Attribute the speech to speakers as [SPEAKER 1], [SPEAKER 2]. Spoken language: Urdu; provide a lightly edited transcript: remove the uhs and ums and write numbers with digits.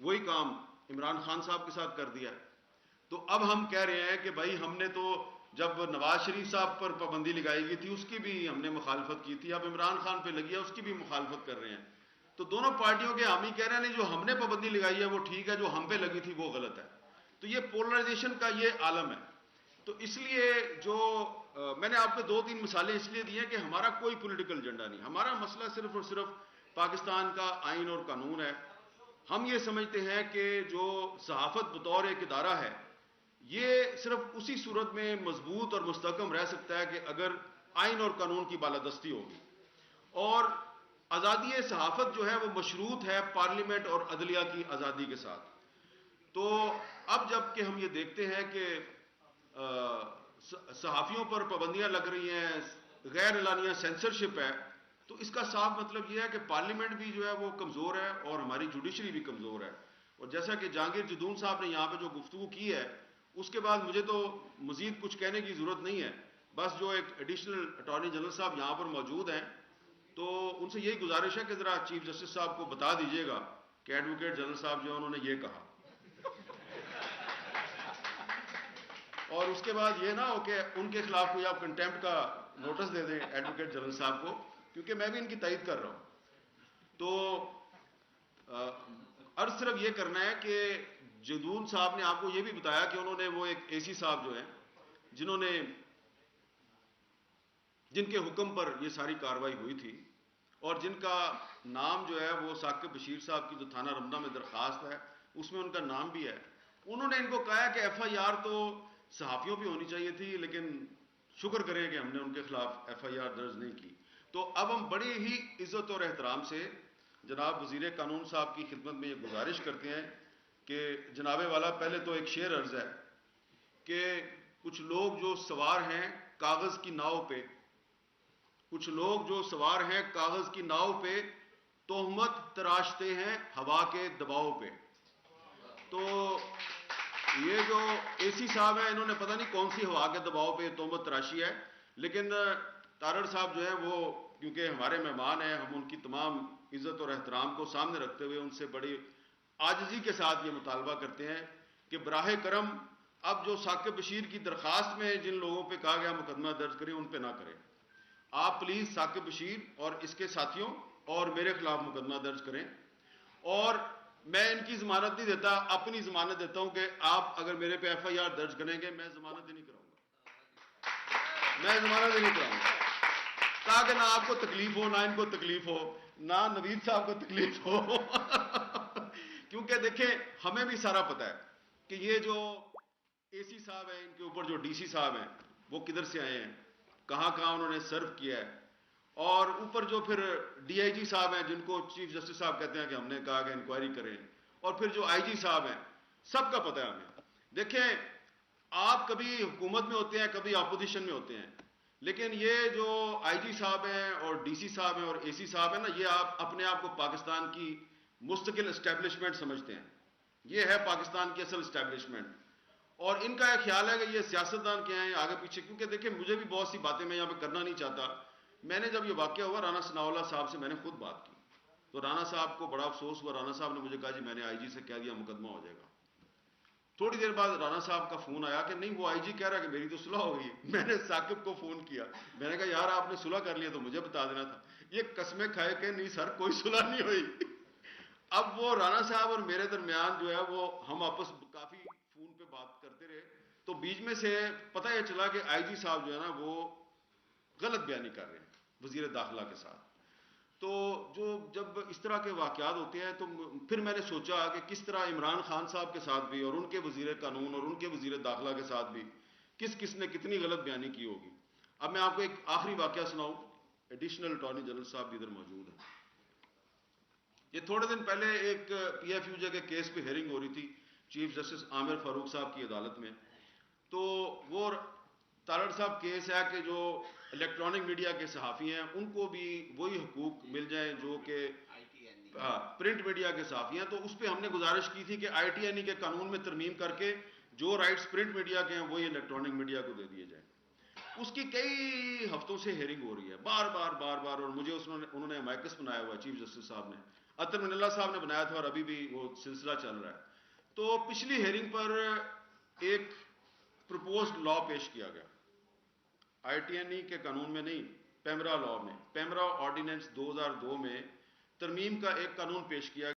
[SPEAKER 1] وہی کام عمران خان صاحب کے ساتھ کر دیا ہے. تو اب ہم کہہ رہے ہیں کہ بھائی ہم نے تو جب نواز شریف صاحب پر پابندی لگائی گئی تھی اس کی بھی ہم نے مخالفت کی تھی, اب عمران خان پہ لگی ہے اس کی بھی مخالفت کر رہے ہیں. تو دونوں پارٹیوں کے حامی کہہ رہے ہیں نہیں جو ہم نے پابندی لگائی ہے وہ ٹھیک ہے, جو ہم پہ لگی تھی وہ غلط ہے. تو یہ پولرائزیشن کا یہ عالم ہے. تو اس لیے جو میں نے آپ کو 2-3 مثالیں اس لیے دی ہیں کہ ہمارا کوئی پولیٹیکل ایجنڈا نہیں, ہمارا مسئلہ صرف اور صرف پاکستان کا آئین اور قانون ہے. ہم یہ سمجھتے ہیں کہ جو صحافت بطور ایک ادارہ ہے یہ صرف اسی صورت میں مضبوط اور مستحکم رہ سکتا ہے کہ اگر آئین اور قانون کی بالادستی ہوگی. اور آزادی صحافت جو ہے وہ مشروط ہے پارلیمنٹ اور عدلیہ کی آزادی کے ساتھ. تو اب جب کہ ہم یہ دیکھتے ہیں کہ صحافیوں پر پابندیاں لگ رہی ہیں, غیر اعلانیہ سینسرشپ ہے, تو اس کا صاف مطلب یہ ہے کہ پارلیمنٹ بھی جو ہے وہ کمزور ہے اور ہماری جوڈیشری بھی کمزور ہے. اور جیسا کہ جہانگیر جدون صاحب نے یہاں پہ جو گفتگو کی ہے اس کے بعد مجھے تو مزید کچھ کہنے کی ضرورت نہیں ہے. بس جو ایک ایڈیشنل اٹارنی جنرل صاحب یہاں پر موجود ہیں تو ان سے یہی گزارش ہے کہ ذرا چیف جسٹس صاحب کو بتا دیجیے گا کہ ایڈوکیٹ جنرل صاحب جو انہوں نے یہ کہا, اور اس کے بعد یہ نہ ہو کہ ان کے خلاف کوئی آپ کنٹیمپٹ کا نوٹس دے دیں ایڈوکیٹ جنرل صاحب کو, کیونکہ میں بھی ان کی تائید کر رہا ہوں. تو عرض صرف یہ کرنا ہے کہ جدون صاحب نے آپ کو یہ بھی بتایا کہ انہوں نے وہ ایک اے سی صاحب جو ہیں جن کے حکم پر یہ ساری کارروائی ہوئی تھی اور جن کا نام جو ہے وہ ثاقب بشیر صاحب کی جو تھانہ رمدہ میں درخواست ہے اس میں ان کا نام بھی ہے, انہوں نے ان کو کہا کہ ایف آئی آر تو صحافیوں پہ ہونی چاہیے تھی لیکن شکر کریں کہ ہم نے ان کے خلاف ایف آئی آر درج نہیں کی. تو اب ہم بڑی ہی عزت اور احترام سے جناب وزیر قانون صاحب کی خدمت میں یہ گزارش کرتے ہیں کہ جناب والا پہلے تو ایک شعر عرض ہے کہ کچھ لوگ جو سوار ہیں کاغذ کی ناؤ پہ, کچھ لوگ جو سوار ہیں کاغذ کی ناؤ پہ تہمت تراشتے ہیں ہوا کے دباؤ پہ. تو یہ جو اے سی صاحب ہیں انہوں نے پتہ نہیں کون سی ہوا کے دباؤ پہ تہمت تراشی ہے, لیکن تارڑ صاحب جو ہے وہ کیونکہ ہمارے مہمان ہیں, ہم ان کی تمام عزت اور احترام کو سامنے رکھتے ہوئے ان سے بڑی عاجزی کے ساتھ یہ مطالبہ کرتے ہیں کہ براہ کرم اب جو ثاقب بشیر کی درخواست میں جن لوگوں پہ کہا گیا مقدمہ درج کریں ان پہ نہ کریں. آپ پلیز ثاقب بشیر اور اس کے ساتھیوں اور میرے خلاف مقدمہ درج کریں. اور میں ان کی ضمانت نہیں دیتا, اپنی ضمانت دیتا ہوں کہ آپ اگر میرے پہ ایف آئی آر درج کریں گے میں ضمانت ہی نہیں کراؤں گا, میں ضمانت ہی نہیں کراؤں گا تاکہ نہ آپ کو تکلیف ہو, نہ ان کو تکلیف ہو, نہ نوید صاحب کو تکلیف ہو. کیونکہ دیکھیں ہمیں بھی سارا پتہ ہے کہ یہ جو اے سی صاحب ہیں ان کے اوپر جو ڈی سی صاحب ہیں وہ کدھر سے آئے ہیں, کہاں کہاں انہوں نے سرو کیا ہے, اور اوپر جو پھر ڈی آئی جی صاحب ہیں جن کو چیف جسٹس صاحب کہتے ہیں کہ ہم نے کہا کہ انکوائری کریں, اور پھر جو آئی جی صاحب ہیں, سب کا پتہ ہے ہمیں. دیکھیں آپ کبھی حکومت میں ہوتے ہیں کبھی اپوزیشن میں ہوتے ہیں, لیکن یہ جو آئی جی صاحب ہیں اور ڈی سی صاحب ہیں اور اے سی صاحب ہیں نا, یہ آپ اپنے آپ کو پاکستان کی مستقل اسٹیبلشمنٹ سمجھتے ہیں, یہ ہے پاکستان کی اصل اسٹیبلشمنٹ. اور ان کا یہ خیال ہے کہ یہ سیاستدان کیا ہیں آگے پیچھے, کیونکہ دیکھیں مجھے بھی بہت سی باتیں میں یہاں پہ کرنا نہیں چاہتا. میں نے جب یہ واقعہ ہوا رانا ثناء اللہ صاحب سے میں نے خود بات کی, تو رانا صاحب کو بڑا افسوس ہوا, رانا صاحب نے مجھے کہا جی میں نے آئی جی سے کہہ دیا مقدمہ ہو جائے گا. تھوڑی دیر بعد رانا صاحب کا فون آیا کہ نہیں وہ آئی جی کہہ رہا ہے کہ میری تو صلح ہو گئی. میں نے ثاقب کو فون کیا, میں نے کہا یار آپ نے صلح کر لیا تو مجھے بتا دینا تھا. یہ قسمیں کھائے کہ نہیں سر کوئی صلح نہیں ہوئی. اب وہ رانا صاحب اور میرے درمیان جو ہے وہ ہم آپس کافی فون پہ بات کرتے رہے, تو بیچ میں سے پتہ یہ چلا کہ آئی جی صاحب جو ہے نا وہ غلط بیانی کر رہے ہیں وزیر داخلہ کے ساتھ. تو جب اس طرح کے واقعات ہوتے ہیں تو پھر میں نے سوچا کہ کس طرح عمران خان صاحب کے ساتھ بھی اور ان کے وزیر قانون اور ان کے وزیر داخلہ کے ساتھ بھی کس نے کتنی غلط بیانی کی ہوگی. اب میں آپ کو ایک آخری واقعہ سناؤں, ایڈیشنل اٹارنی جنرل صاحب بھی ادھر موجود ہیں. یہ تھوڑے دن پہلے ایک پی ایف یو جے کے کیس پہ ہیئرنگ ہو رہی تھی چیف جسٹس عامر فاروق صاحب کی عدالت میں. تو وہ تارڑ صاحب کیس ہے کہ جو الیکٹرانک میڈیا کے صحافی ہیں ان کو بھی وہی حقوق مل جائیں جو کہ پرنٹ میڈیا کے صحافی ہیں. تو اس پہ ہم نے گزارش کی تھی کہ آئی ٹی این ای کے قانون میں ترمیم کر کے جو رائٹس پرنٹ میڈیا کے ہیں وہی الیکٹرانک میڈیا کو دے دیے جائیں. اس کی کئی ہفتوں سے ہیئرنگ ہو رہی ہے بار بار, اور مجھے انہوں نے ہمائکس بنایا ہوا ہے چیف جسٹس صاحب نے. اطہر من اللہ صاحب نے بنایا تھا اور ابھی بھی وہ سلسلہ چل رہا ہے. تو پچھلی ہیئرنگ پر ایک پرپوزڈ لا پیش کیا گیا, آئی ٹی این ای کے قانون میں نہیں, پیمرا لا میں, پیمرا آرڈیننس 2002 میں ترمیم کا ایک قانون پیش کیا